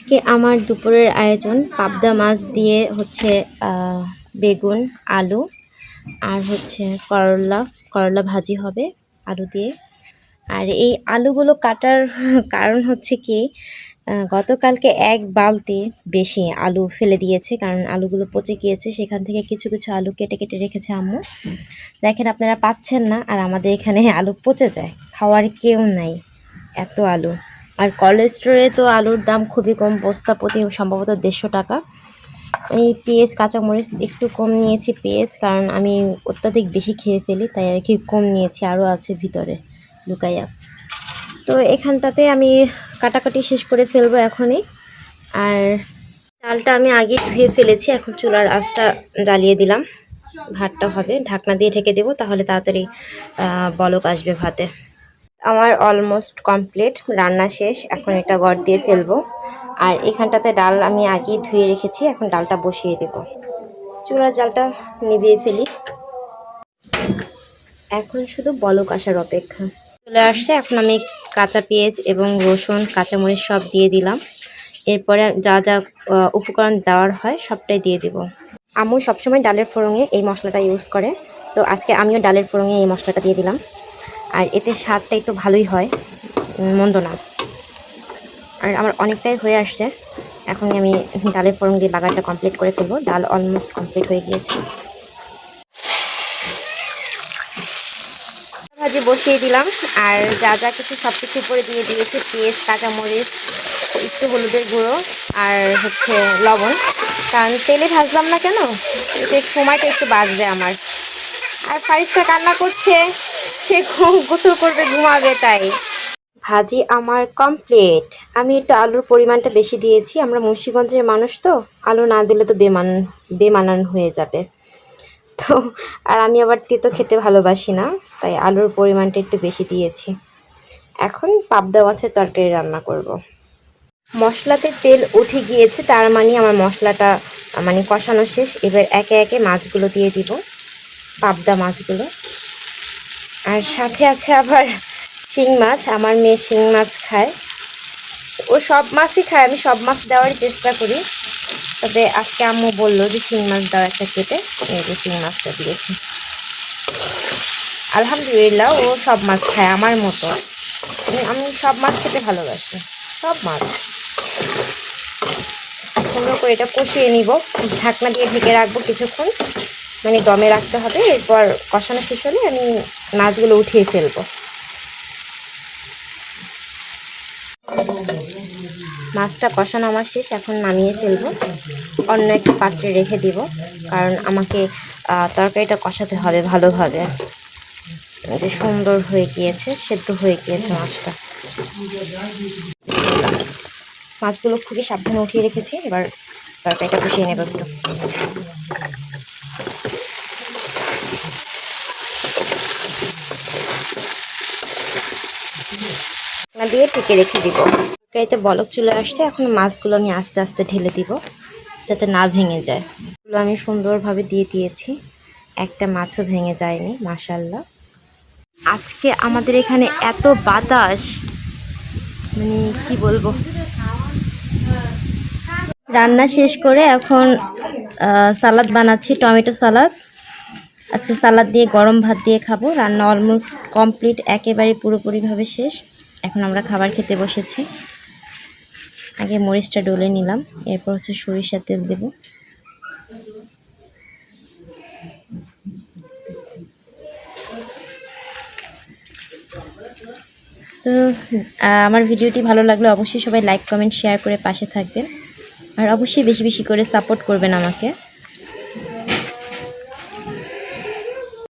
আজকে আমার দুপুরের আয়োজন পাবদা মাছ দিয়ে হচ্ছে বেগুন, আলু আর হচ্ছে করলা ভাজি হবে আলু দিয়ে। আর এই আলুগুলো কাটার কারণ হচ্ছে কি, গতকালকে এক বালতি বেশি আলু ফেলে দিয়েছে, কারণ আলুগুলো পচে গিয়েছে। সেখান থেকে কিছু কিছু আলু কেটে কেটে রেখেছে আম্মু। দেখেন আপনারা পাচ্ছেন না, আর আমাদের এখানে আলু পচে যায়, খাওয়ার কেউ নাই এত আলু। আর কোল্ড স্টোরে তো আলুর দাম খুবই কম, বস্তা প্রতি সম্ভবত 150 টাকা। এই পেঁয়াজ কাঁচামরিচ একটু কম নিয়েছি পেঁয়াজ, কারণ আমি অত্যাধিক বেশি খেয়ে ফেলি, তাই আর কি কম নিয়েছি, আরও আছে ভিতরে লুকাইয়া। তো এখানটাতে আমি কাটাকাটি শেষ করে ফেলবো এখনই। আর চালটা আমি আগে ধুয়ে ফেলেছি, এখন চুলার আঁচটা জ্বালিয়ে দিলাম। ভাতটা হবে, ঢাকনা দিয়ে ঢেকে দেবো, তাহলে তাড়াতাড়ি বলক আসবে ভাতে। আমার অলমোস্ট কমপ্লিট, রান্না শেষ। এখন এটা গড় দিয়ে ফেলবো। আর এখানটাতে ডাল আমি আগেই ধুয়ে রেখেছি, এখন ডালটা বসিয়ে দেব। চুলার জালটা নিভিয়ে ফেলি। এখন শুধু বলক আসার অপেক্ষা। চলে আসছে। এখন আমি কাঁচা পেঁয়াজ এবং রসুন, কাঁচামরিচ সব দিয়ে দিলাম। এরপরে যা যা উপকরণ দেওয়ার হয় সবটাই দিয়ে দিব। আম্মু সবসময় ডালের ফোড়ঙে এই মশলাটা ইউজ করে, তো আজকে আমিও ডালের ফোড়ঙে এই মশলাটা দিয়ে দিলাম। আর এতে স্বাদটা একটু ভালোই হয়, মন্দ না। আর আমার অনেকটাই হয়ে আসছে, এখনই আমি ডালের ফোড়ন দিয়ে বাগারটা কমপ্লিট করে ফেলবো। ডাল অলমোস্ট কমপ্লিট হয়ে গিয়েছে। ভাজি বসিয়ে দিলাম, আর যা যা কিছু সব কিছু উপরে দিয়ে দিয়েছি, পেঁয়াজ, কাঁচামরিচ, একটু হলুদের গুঁড়ো আর হচ্ছে লবণ। কারণ তেলে ভাজলাম না কেন, এতে সময়টা একটু বাঁচবে আমার। আর ফারিস্তা কান্না করছে, সে গোসল করবে, ঘুমাবে, তাই। ভাজি আমার কমপ্লিট। আমি একটু আলুর পরিমাণটা বেশি দিয়েছি, আমরা মুন্সিগঞ্জের মানুষ তো, আলু না দিলে তো বেমানান হয়ে যাবে। তো আর আমি আবার তেতো খেতে ভালোবাসি না, তাই আলুর পরিমাণটা একটু বেশি দিয়েছি। এখন পাবদা মাছের তরকারি রান্না করব। মশলাতে তেল উঠে গিয়েছে, তার মানে আমার মশলাটা কষানো শেষ। এবার একে একে মাছগুলো দিয়ে দিব, পাবদা মাছগুলো। আর সাথে আছে আবার শিং মাছ। আমার মেয়ে শিং মাছ খায়, ও সব মাছই খায়, আমি সব মাছ দেওয়ারই চেষ্টা করি। তবে আজকে আম্মু বললো যে শিং মাছ দাও একটা কেটে, এই যে শিং মাছটা দিয়েছি। আলহামদুলিল্লাহ, ও সব মাছ খায় আমার মতো। আমি সব মাছ খেতে ভালোবাসি, সব মাছ। সুন্দর করে এটা কষিয়ে নিব, ঢাকনা দিয়ে ঢেকে রাখবো কিছুক্ষণ, দমে রাখতে হবে। এরপর কষানো শেষ হলে আমি মাছগুলো উঠিয়ে ফেলবো। মাছটা কষানো আমার শেষ, এখন নামিয়ে ফেলবো, অন্য একটা পাত্রে রেখে দিব, কারণ আমাকে তরকারিটা কষাতে হবে ভালোভাবে। যে সুন্দর হয়ে গিয়েছে, সেদ্ধ হয়ে গিয়েছে মাছটা। মাছগুলো খুবই সাবধানে উঠিয়ে রেখেছি, এবার তরকারিটা কষিয়ে নেব একটু। দিয়ে ঢেকে রেখে দিব। তরকারিতে বলক চলে আসছে, এখন মাছগুলো আমি আস্তে আস্তে ঢেলে দিব, যাতে না ভেঙে যায়। এগুলো আমি সুন্দরভাবে দিয়ে দিয়েছি, একটা মাছও ভেঙে যায়নি, মাশাআল্লাহ। আজকে আমাদের এখানে এত বাতাস, কি বলবো। রান্না শেষ করে এখন সালাদ বানাচ্ছি, টমেটো সালাদ। আজকে সালাদ দিয়ে গরম ভাত দিয়ে খাবো। রান্না অলমোস্ট কমপ্লিট, একেবারে পুরোপুরিভাবে শেষ। এখন আমরা খাবার খেতে বসেছি। আগে মরিচটা ডলে নিলাম, এরপর হচ্ছে সরিষার তেল দেব। তো আমার ভিডিওটি ভালো লাগলে অবশ্যই সবাই লাইক, কমেন্ট, শেয়ার করে পাশে থাকবেন। আর অবশ্যই বেশি বেশি করে সাপোর্ট করবেন আমাকে।